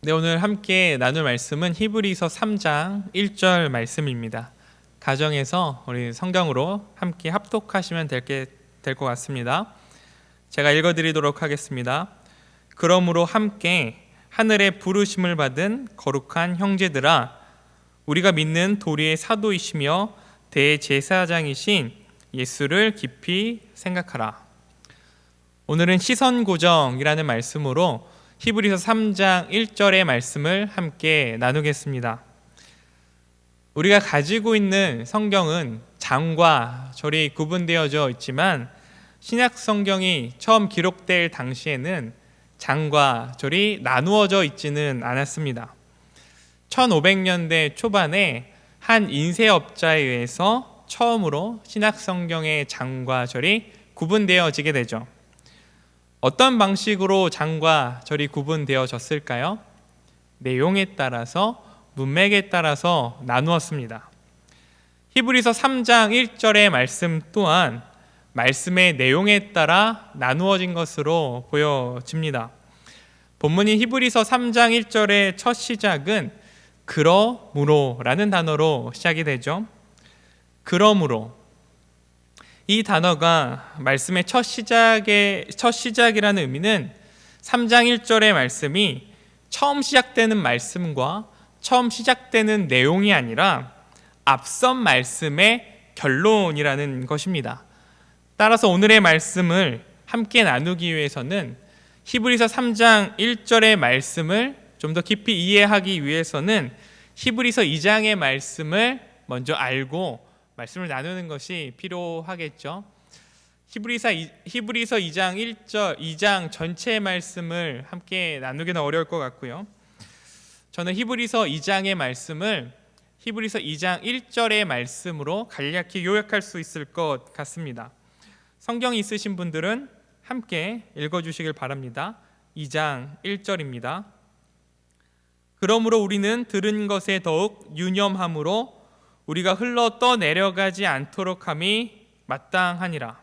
네, 오늘 함께 나눌 말씀은 히브리서 3장 1절 말씀입니다. 가정에서 우리 성경으로 함께 합독하시면 될 것 같습니다. 제가 읽어드리도록 하겠습니다. 그러므로 함께 하늘의 부르심을 받은 거룩한 형제들아, 우리가 믿는 도리의 사도이시며 대제사장이신 예수를 깊이 생각하라. 오늘은 시선고정이라는 말씀으로 히브리서 3장 1절의 말씀을 함께 나누겠습니다. 우리가 가지고 있는 성경은 장과 절이 구분되어져 있지만 신약 성경이 처음 기록될 당시에는 장과 절이 나누어져 있지는 않았습니다. 1500년대 초반에 한 인쇄업자에 의해서 처음으로 신약 성경의 장과 절이 구분되어지게 되죠. 어떤 방식으로 장과 절이 구분되어졌을까요? 내용에 따라서, 문맥에 따라서 나누었습니다. 히브리서 3장 1절의 말씀 또한 말씀의 내용에 따라 나누어진 것으로 보여집니다. 본문인 히브리서 3장 1절의 첫 시작은 그러므로라는 단어로 시작이 되죠. 그러므로, 이 단어가 말씀의 첫 시작이라는 의미는 3장 1절의 말씀이 처음 시작되는 말씀과 처음 시작되는 내용이 아니라 앞선 말씀의 결론이라는 것입니다. 따라서 오늘의 말씀을 함께 나누기 위해서는 히브리서 3장 1절의 말씀을 좀 더 깊이 이해하기 위해서는 히브리서 2장의 말씀을 먼저 알고 말씀을 나누는 것이 필요하겠죠. 히브리서 2장 1절, 2장 전체의 말씀을 함께 나누기는 어려울 것 같고요. 저는 히브리서 2장의 말씀을 히브리서 2장 1절의 말씀으로 간략히 요약할 수 있을 것 같습니다. 성경이 있으신 분들은 함께 읽어주시길 바랍니다. 2장 1절입니다. 그러므로 우리는 들은 것에 더욱 유념함으로 우리가 흘러 떠내려가지 않도록 함이 마땅하니라.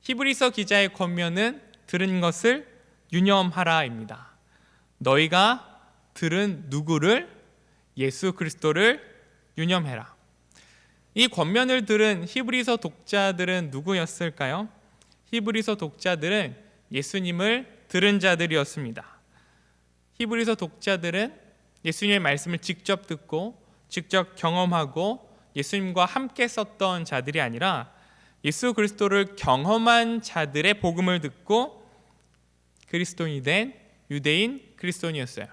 히브리서 기자의 권면은 들은 것을 유념하라입니다. 너희가 들은 누구를? 예수 그리스도를 유념해라. 이 권면을 들은 히브리서 독자들은 누구였을까요? 히브리서 독자들은 예수님을 들은 자들이었습니다. 히브리서 독자들은 예수님의 말씀을 직접 듣고 직접 경험하고 예수님과 함께 썼던 자들이 아니라 예수 그리스도를 경험한 자들의 복음을 듣고 그리스도인이 된 유대인 그리스도인이었어요.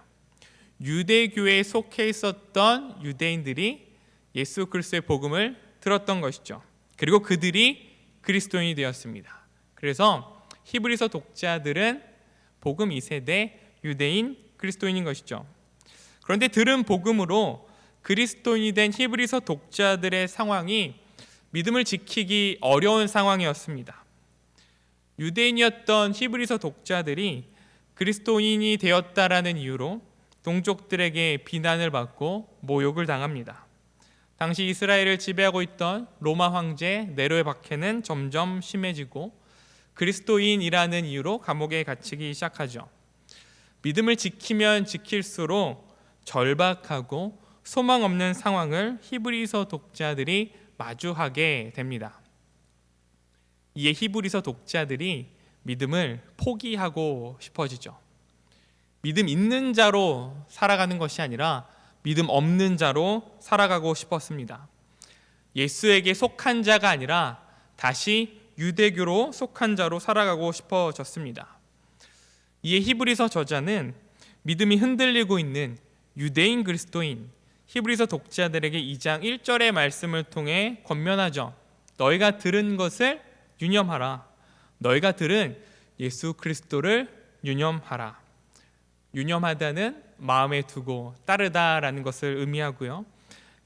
유대교에 속해 있었던 유대인들이 예수 그리스도의 복음을 들었던 것이죠. 그리고 그들이 그리스도인이 되었습니다. 그래서 히브리서 독자들은 복음 2세대 유대인 그리스도인인 것이죠. 그런데 들은 복음으로 그리스도인이 된 히브리서 독자들의 상황이 믿음을 지키기 어려운 상황이었습니다. 유대인이었던 히브리서 독자들이 그리스도인이 되었다라는 이유로 동족들에게 비난을 받고 모욕을 당합니다. 당시 이스라엘을 지배하고 있던 로마 황제 네로의 박해는 점점 심해지고 그리스도인이라는 이유로 감옥에 갇히기 시작하죠. 믿음을 지키면 지킬수록 절박하고 소망 없는 상황을 히브리서 독자들이 마주하게 됩니다. 이에 히브리서 독자들이 믿음을 포기하고 싶어지죠. 믿음 있는 자로 살아가는 것이 아니라 믿음 없는 자로 살아가고 싶었습니다. 예수에게 속한 자가 아니라 다시 유대교로 속한 자로 살아가고 싶어졌습니다. 이에 히브리서 저자는 믿음이 흔들리고 있는 유대인 그리스도인 히브리서 독자들에게 2장 1절의 말씀을 통해 권면하죠. 너희가 들은 것을 유념하라. 너희가 들은 예수 그리스도를 유념하라. 유념하다는 마음에 두고 따르다라는 것을 의미하고요.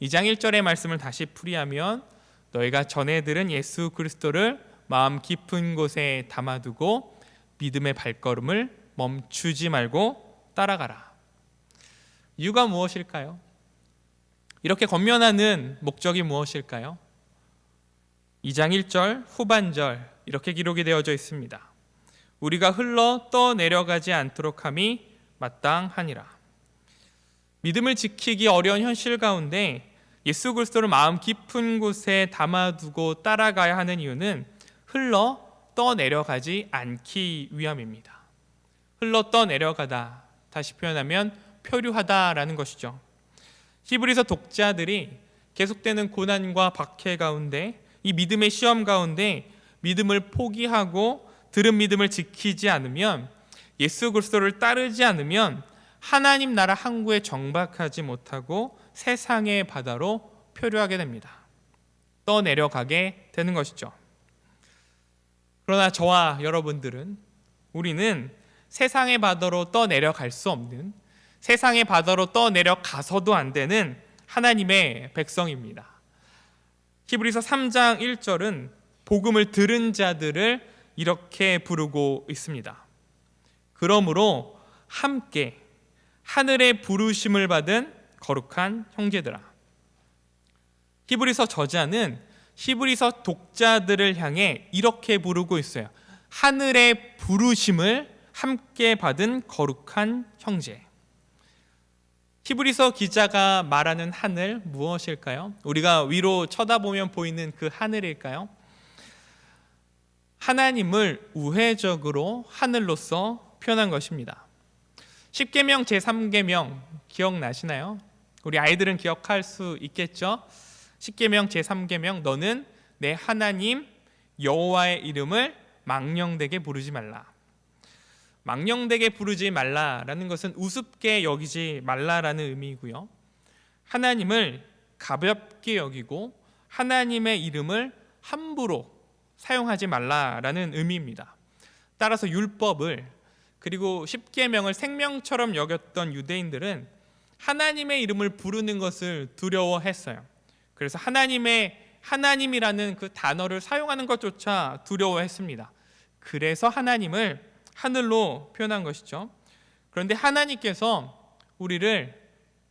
2장 1절의 말씀을 다시 풀이하면 너희가 전에 들은 예수 그리스도를 마음 깊은 곳에 담아두고 믿음의 발걸음을 멈추지 말고 따라가라. 이유가 무엇일까요? 이렇게 권면하는 목적이 무엇일까요? 2장 1절 후반절 이렇게 기록이 되어져 있습니다. 우리가 흘러 떠내려가지 않도록 함이 마땅하니라. 믿음을 지키기 어려운 현실 가운데 예수 그리스도를 마음 깊은 곳에 담아두고 따라가야 하는 이유는 흘러 떠내려가지 않기 위함입니다. 흘러 떠내려가다, 다시 표현하면 표류하다라는 것이죠. 히브리서 독자들이 계속되는 고난과 박해 가운데, 이 믿음의 시험 가운데 믿음을 포기하고 들은 믿음을 지키지 않으면, 예수 그리스도를 따르지 않으면 하나님 나라 항구에 정박하지 못하고 세상의 바다로 표류하게 됩니다. 떠내려가게 되는 것이죠. 그러나 저와 여러분들은, 우리는 세상의 바다로 떠내려갈 수 없는, 세상의 바다로 떠내려가서도 안 되는 하나님의 백성입니다. 히브리서 3장 1절은 복음을 들은 자들을 이렇게 부르고 있습니다. 그러므로 함께 하늘의 부르심을 받은 거룩한 형제들아. 히브리서 저자는 히브리서 독자들을 향해 이렇게 부르고 있어요. 하늘의 부르심을 함께 받은 거룩한 형제. 히브리서 기자가 말하는 하늘 무엇일까요? 우리가 위로 쳐다보면 보이는 그 하늘일까요? 하나님을 우회적으로 하늘로서 표현한 것입니다. 십계명 제3계명 기억나시나요? 우리 아이들은 기억할 수 있겠죠? 십계명 제3계명, 너는 내 하나님 여호와의 이름을 망령되게 부르지 말라. 망령되게 부르지 말라라는 것은 우습게 여기지 말라라는 의미이고요. 하나님을 가볍게 여기고 하나님의 이름을 함부로 사용하지 말라라는 의미입니다. 따라서 율법을, 그리고 십계명을 생명처럼 여겼던 유대인들은 하나님의 이름을 부르는 것을 두려워했어요. 그래서 하나님이라는 그 단어를 사용하는 것조차 두려워했습니다. 그래서 하나님을 하늘로 표현한 것이죠. 그런데 하나님께서 우리를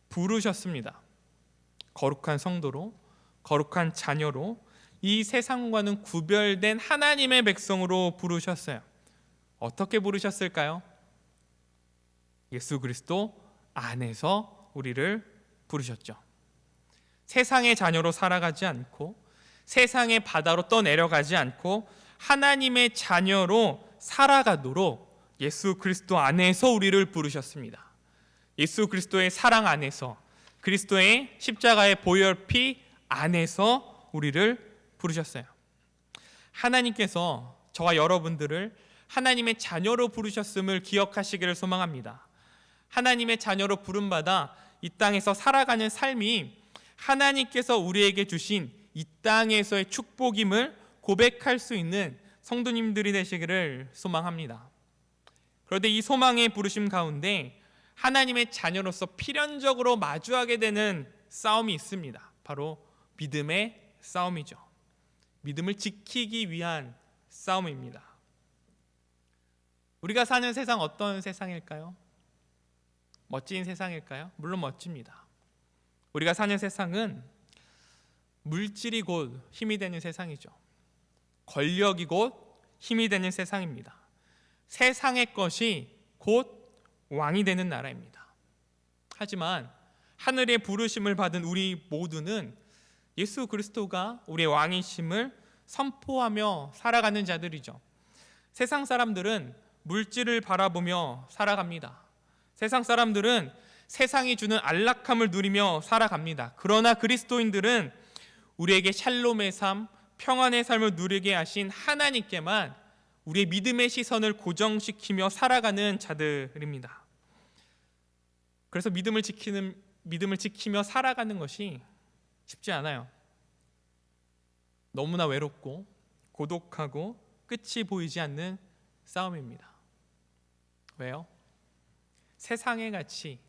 부르셨습니다. 거룩한 성도로, 거룩한 자녀로, 이 세상과는 구별된 하나님의 백성으로 부르셨어요. 어떻게 부르셨을까요? 예수 그리스도 안에서 우리를 부르셨죠. 세상의 자녀로 살아가지 않고, 세상의 바다로 떠내려가지 않고, 하나님의 자녀로 살아가도록 예수 그리스도 안에서 우리를 부르셨습니다. 예수 그리스도의 사랑 안에서, 그리스도의 십자가의 보혈피 안에서 우리를 부르셨어요. 하나님께서 저와 여러분들을 하나님의 자녀로 부르셨음을 기억하시기를 소망합니다. 하나님의 자녀로 부름받아 이 땅에서 살아가는 삶이 하나님께서 우리에게 주신 이 땅에서의 축복임을 고백할 수 있는 성도님들이 되시기를 소망합니다. 그런데 이 소망의 부르심 가운데 하나님의 자녀로서 필연적으로 마주하게 되는 싸움이 있습니다. 바로 믿음의 싸움이죠. 믿음을 지키기 위한 싸움입니다. 우리가 사는 세상 어떤 세상일까요? 멋진 세상일까요? 물론 멋집니다. 우리가 사는 세상은 물질이 곧 힘이 되는 세상이죠. 권력이 곧 힘이 되는 세상입니다. 세상의 것이 곧 왕이 되는 나라입니다. 하지만 하늘의 부르심을 받은 우리 모두는 예수 그리스도가 우리의 왕이심을 선포하며 살아가는 자들이죠. 세상 사람들은 물질을 바라보며 살아갑니다. 세상 사람들은 세상이 주는 안락함을 누리며 살아갑니다. 그러나 그리스도인들은 우리에게 샬롬의 삶, 평안의 삶을 누리게 하신 하나님께만 우리의 믿음의 시선을 고정시키며 살아가는 자들입니다. 그래서 믿음을 지키며 살아가는 것이 쉽지 않아요. 너무나 외롭고 고독하고 끝이 보이지 않는 싸움입니다. 왜요? 세상의 가치,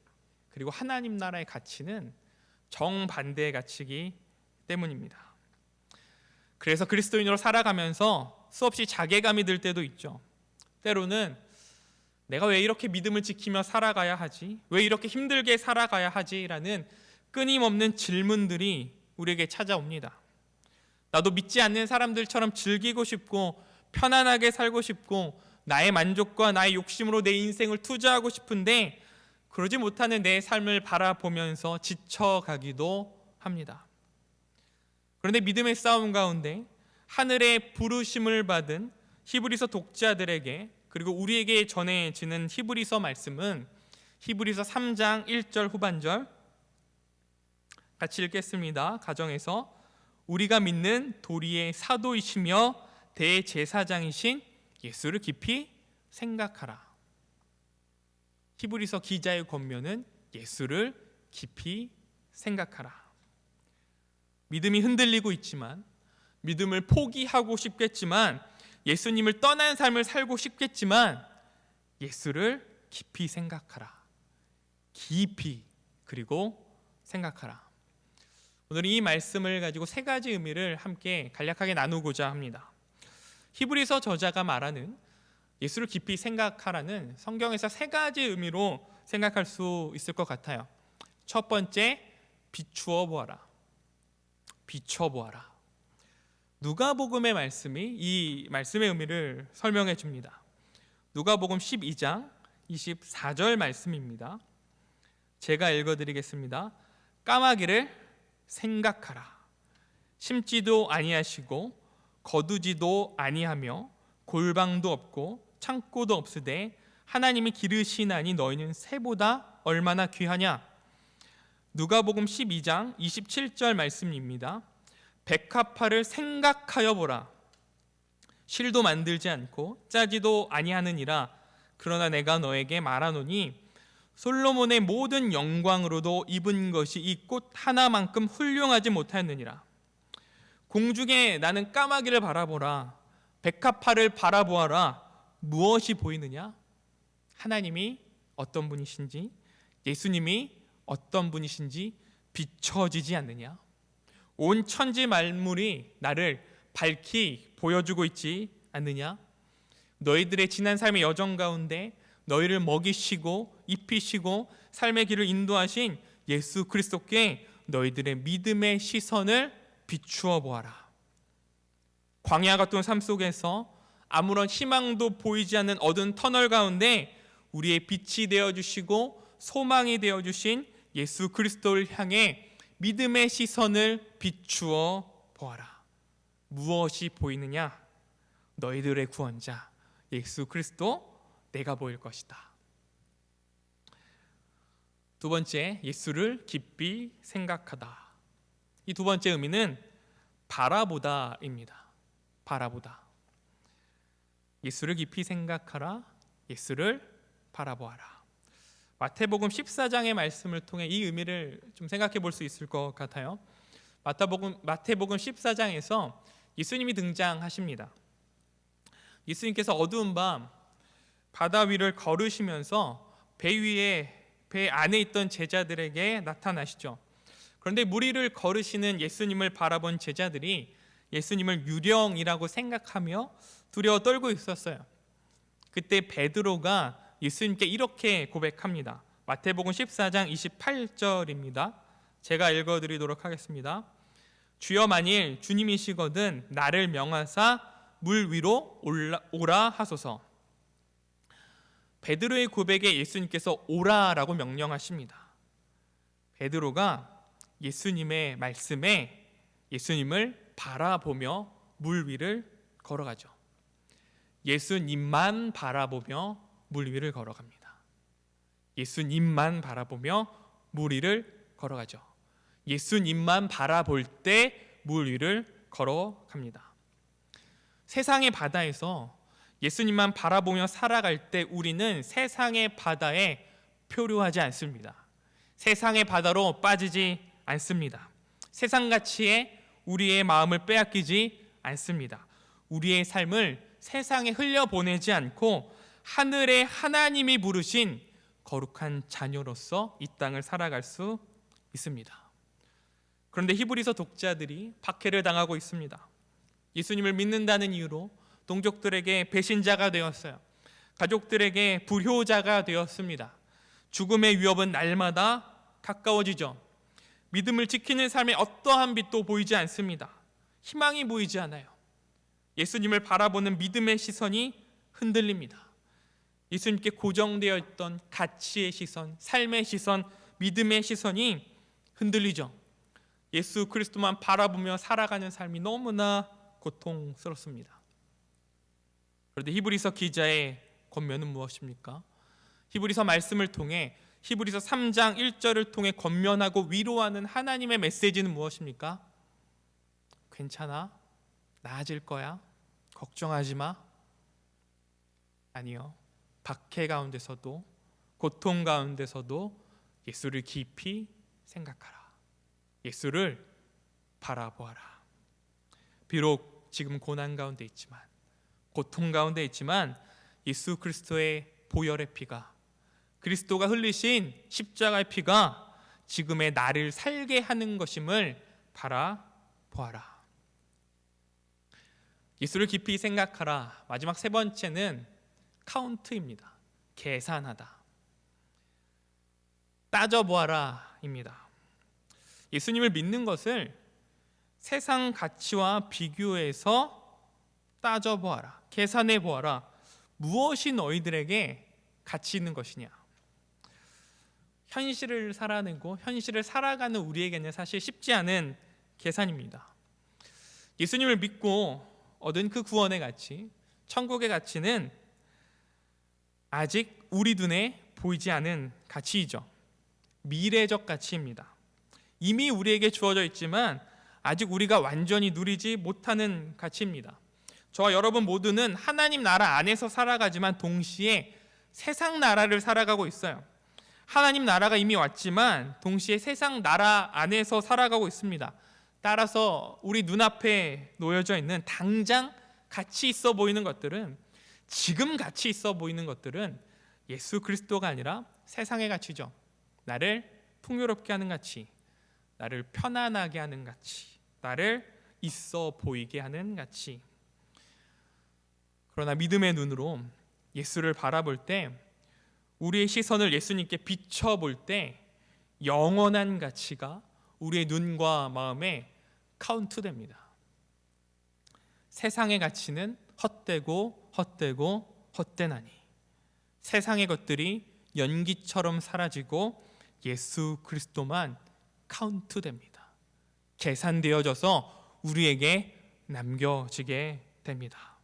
그리고 하나님 나라의 가치는 정반대의 가치이기 때문입니다. 그래서 그리스도인으로 살아가면서 수없이 자괴감이 들 때도 있죠. 때로는 내가 왜 이렇게 믿음을 지키며 살아가야 하지? 왜 이렇게 힘들게 살아가야 하지? 라는 끊임없는 질문들이 우리에게 찾아옵니다. 나도 믿지 않는 사람들처럼 즐기고 싶고 편안하게 살고 싶고 나의 만족과 나의 욕심으로 내 인생을 투자하고 싶은데 그러지 못하는 내 삶을 바라보면서 지쳐가기도 합니다. 그런데 믿음의 싸움 가운데 하늘의 부르심을 받은 히브리서 독자들에게, 그리고 우리에게 전해지는 히브리서 말씀은 히브리서 3장 1절 후반절 같이 읽겠습니다. 가정에서 우리가 믿는 도리의 사도이시며 대제사장이신 예수를 깊이 생각하라. 히브리서 기자의 권면은 예수를 깊이 생각하라. 믿음이 흔들리고 있지만, 믿음을 포기하고 싶겠지만, 예수님을 떠난 삶을 살고 싶겠지만 예수를 깊이 생각하라. 깊이, 그리고 생각하라. 오늘 이 말씀을 가지고 세 가지 의미를 함께 간략하게 나누고자 합니다. 히브리서 저자가 말하는 예수를 깊이 생각하라는 성경에서 세 가지 의미로 생각할 수 있을 것 같아요. 첫 번째, 비추어 보아라. 비춰 보아라. 누가복음의 말씀이 이 말씀의 의미를 설명해 줍니다. 누가복음 12장 24절 말씀입니다. 제가 읽어드리겠습니다. 까마귀를 생각하라. 심지도 아니하시고 거두지도 아니하며 골방도 없고 창고도 없으되 하나님이 기르시나니 너희는 새보다 얼마나 귀하냐. 누가복음 12장 27절 말씀입니다. 백합화를 생각하여 보라. 실도 만들지 않고 짜지도 아니하느니라. 그러나 내가 너에게 말하노니 솔로몬의 모든 영광으로도 입은 것이 이 꽃 하나만큼 훌륭하지 못하였느니라. 공중에 나는 까마귀를 바라보라. 백합화를 바라보아라. 무엇이 보이느냐? 하나님이 어떤 분이신지, 예수님이 어떤 분이신지 비춰지지 않느냐? 온 천지 만물이 나를 밝히 보여주고 있지 않느냐? 너희들의 지난 삶의 여정 가운데 너희를 먹이시고 입히시고 삶의 길을 인도하신 예수 그리스도께 너희들의 믿음의 시선을 비추어 보아라. 광야 같은 삶 속에서 아무런 희망도 보이지 않는 어두운 터널 가운데 우리의 빛이 되어주시고 소망이 되어주신 예수 그리스도를 향해 믿음의 시선을 비추어 보아라. 무엇이 보이느냐? 너희들의 구원자 예수 그리스도 내가 보일 것이다. 두 번째, 예수를 깊이 생각하다. 이 두 번째 의미는 바라보다입니다. 바라보다. 예수를 깊이 생각하라. 예수를 바라보아라. 마태복음 14장의 말씀을 통해 이 의미를 좀 생각해 볼 수 있을 것 같아요. 마태복음 14장에서 예수님이 등장하십니다. 예수님께서 어두운 밤 바다 위를 걸으시면서 배 안에 있던 제자들에게 나타나시죠. 그런데 물 위를 걸으시는 예수님을 바라본 제자들이 예수님을 유령이라고 생각하며 두려워 떨고 있었어요. 그때 베드로가 예수님께 이렇게 고백합니다. 마태복음 14장 28절입니다. 제가 읽어드리도록 하겠습니다. 주여 만일 주님이시거든 나를 명하사 물 위로 오라 하소서. 베드로의 고백에 예수님께서 오라라고 명령하십니다. 베드로가 예수님의 말씀에 예수님을 바라보며 물 위를 걸어가죠. 예수님만 바라보며 물 위를 걸어갑니다. 예수님만 바라보며 물 위를 걸어가죠. 예수님만 바라볼 때 물 위를 걸어갑니다. 세상의 바다에서 예수님만 바라보며 살아갈 때 우리는 세상의 바다에 표류하지 않습니다. 세상의 바다로 빠지지 않습니다. 세상 가치에 우리의 마음을 빼앗기지 않습니다. 우리의 삶을 세상에 흘려보내지 않고 하늘의 하나님이 부르신 거룩한 자녀로서 이 땅을 살아갈 수 있습니다. 그런데 히브리서 독자들이 박해를 당하고 있습니다. 예수님을 믿는다는 이유로 동족들에게 배신자가 되었어요. 가족들에게 불효자가 되었습니다. 죽음의 위협은 날마다 가까워지죠. 믿음을 지키는 삶에 어떠한 빛도 보이지 않습니다. 희망이 보이지 않아요. 예수님을 바라보는 믿음의 시선이 흔들립니다. 예수님께 고정되어 있던 가치의 시선, 삶의 시선, 믿음의 시선이 흔들리죠. 예수 그리스도만 바라보며 살아가는 삶이 너무나 고통스럽습니다. 그런데 히브리서 기자의 권면은 무엇입니까? 히브리서 말씀을 통해 히브리서 3장 1절을 통해 권면하고 위로하는 하나님의 메시지는 무엇입니까? 괜찮아? 나아질 거야? 걱정하지 마? 아니요. 박해 가운데서도 고통 가운데서도 예수를 깊이 생각하라. 예수를 바라보아라. 비록 지금 고난 가운데 있지만, 고통 가운데 있지만 예수 그리스도의 보혈의 피가, 그리스도가 흘리신 십자가의 피가 지금의 나를 살게 하는 것임을 바라보아라. 예수를 깊이 생각하라. 마지막 세 번째는 카운트입니다. 계산하다. 따져보아라 입니다. 예수님을 믿는 것을 세상 가치와 비교해서 따져보아라. 계산해보아라. 무엇이 너희들에게 가치 있는 것이냐. 현실을 살아내고 현실을 살아가는 우리에게는 사실 쉽지 않은 계산입니다. 예수님을 믿고 얻은 그 구원의 가치, 천국의 가치는 아직 우리 눈에 보이지 않은 가치이죠. 미래적 가치입니다. 이미 우리에게 주어져 있지만 아직 우리가 완전히 누리지 못하는 가치입니다. 저와 여러분 모두는 하나님 나라 안에서 살아가지만 동시에 세상 나라를 살아가고 있어요. 하나님 나라가 이미 왔지만 동시에 세상 나라 안에서 살아가고 있습니다. 따라서 우리 눈앞에 놓여져 있는 당장 가치 있어 보이는 것들은, 지금 가치 있어 보이는 것들은 예수 그리스도가 아니라 세상의 가치죠. 나를 풍요롭게 하는 가치, 나를 편안하게 하는 가치, 나를 있어 보이게 하는 가치. 그러나 믿음의 눈으로 예수를 바라볼 때, 우리의 시선을 예수님께 비춰볼 때 영원한 가치가 우리의 눈과 마음에 카운트됩니다. 세상의 가치는 헛되고 헛되고 헛되나니 세상의 것들이 연기처럼 사라지고 예수 그리스도만 카운트됩니다. 계산되어져서 우리에게 남겨지게 됩니다.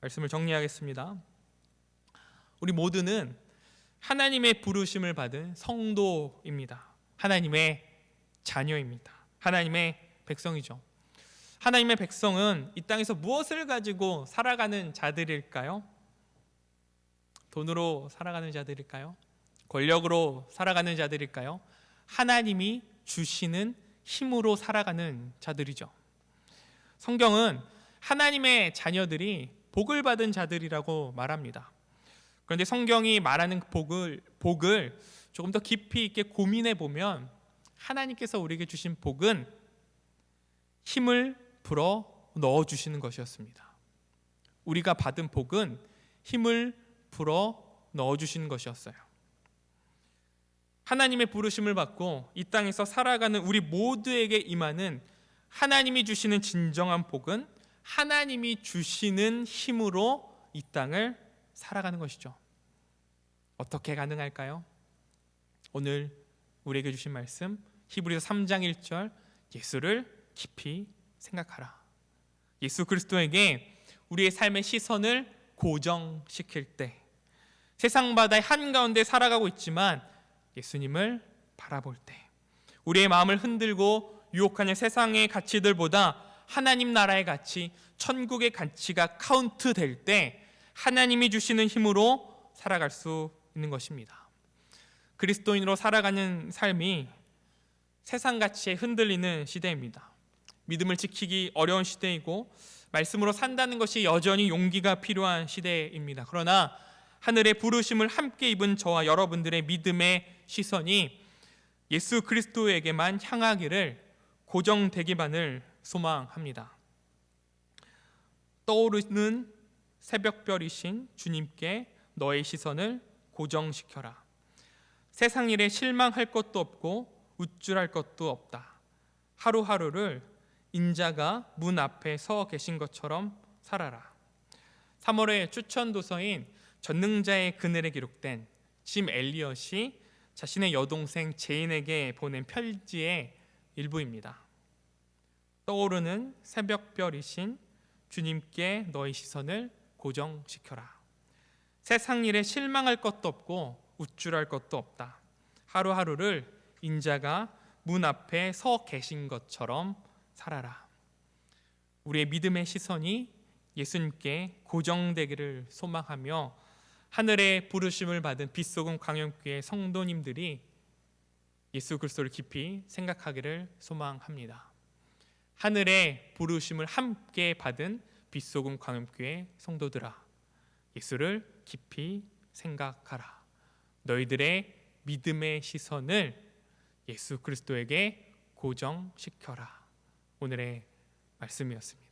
말씀을 정리하겠습니다. 우리 모두는 하나님의 부르심을 받은 성도입니다. 하나님의 자녀입니다. 하나님의 백성이죠. 하나님의 백성은 이 땅에서 무엇을 가지고 살아가는 자들일까요? 돈으로 살아가는 자들일까요? 권력으로 살아가는 자들일까요? 하나님이 주시는 힘으로 살아가는 자들이죠. 성경은 하나님의 자녀들이 복을 받은 자들이라고 말합니다. 그런데 성경이 말하는 복을 조금 더 깊이 있게 고민해 보면 하나님께서 우리에게 주신 복은 힘을 불어 넣어 주시는 것이었습니다. 우리가 받은 복은 힘을 불어 넣어 주시는 것이었어요. 하나님의 부르심을 받고 이 땅에서 살아가는 우리 모두에게 임하는 하나님이 주시는 진정한 복은 하나님이 주시는 힘으로 이 땅을 살아가는 것이죠. 어떻게 가능할까요? 오늘 우리에게 주신 말씀 히브리서 3장 1절, 예수를 깊이 생각하라. 예수 그리스도에게 우리의 삶의 시선을 고정시킬 때, 세상 바다의 한가운데 살아가고 있지만 예수님을 바라볼 때, 우리의 마음을 흔들고 유혹하는 세상의 가치들보다 하나님 나라의 가치, 천국의 가치가 카운트될 때 하나님이 주시는 힘으로 살아갈 수 있는 것입니다. 그리스도인으로 살아가는 삶이 세상 가치에 흔들리는 시대입니다. 믿음을 지키기 어려운 시대이고 말씀으로 산다는 것이 여전히 용기가 필요한 시대입니다. 그러나 하늘의 부르심을 함께 입은 저와 여러분들의 믿음의 시선이 예수 그리스도에게만 향하기를 고정되기만을 소망합니다. 떠오르는 새벽별이신 주님께 너의 시선을 고정시켜라. 세상 일에 실망할 것도 없고 우쭐할 것도 없다. 하루하루를 인자가 문 앞에 서 계신 것처럼 살아라. 3월의 추천 도서인 전능자의 그늘에 기록된 짐 엘리엇이 자신의 여동생 제인에게 보낸 편지의 일부입니다. 떠오르는 새벽별이신 주님께 너의 시선을 고정시켜라. 세상 일에 실망할 것도 없고 우쭐할 것도 없다. 하루하루를 인자가 문 앞에 서 계신 것처럼 살아라. 우리의 믿음의 시선이 예수님께 고정되기를 소망하며 하늘의 부르심을 받은 빛소금 광영교회 성도님들이 예수 그리스도를 깊이 생각하기를 소망합니다. 하늘의 부르심을 함께 받은 빛소금 광영교회 성도들아, 예수를 깊이 생각하라. 너희들의 믿음의 시선을 예수 그리스도에게 고정시켜라. 오늘의 말씀이었습니다.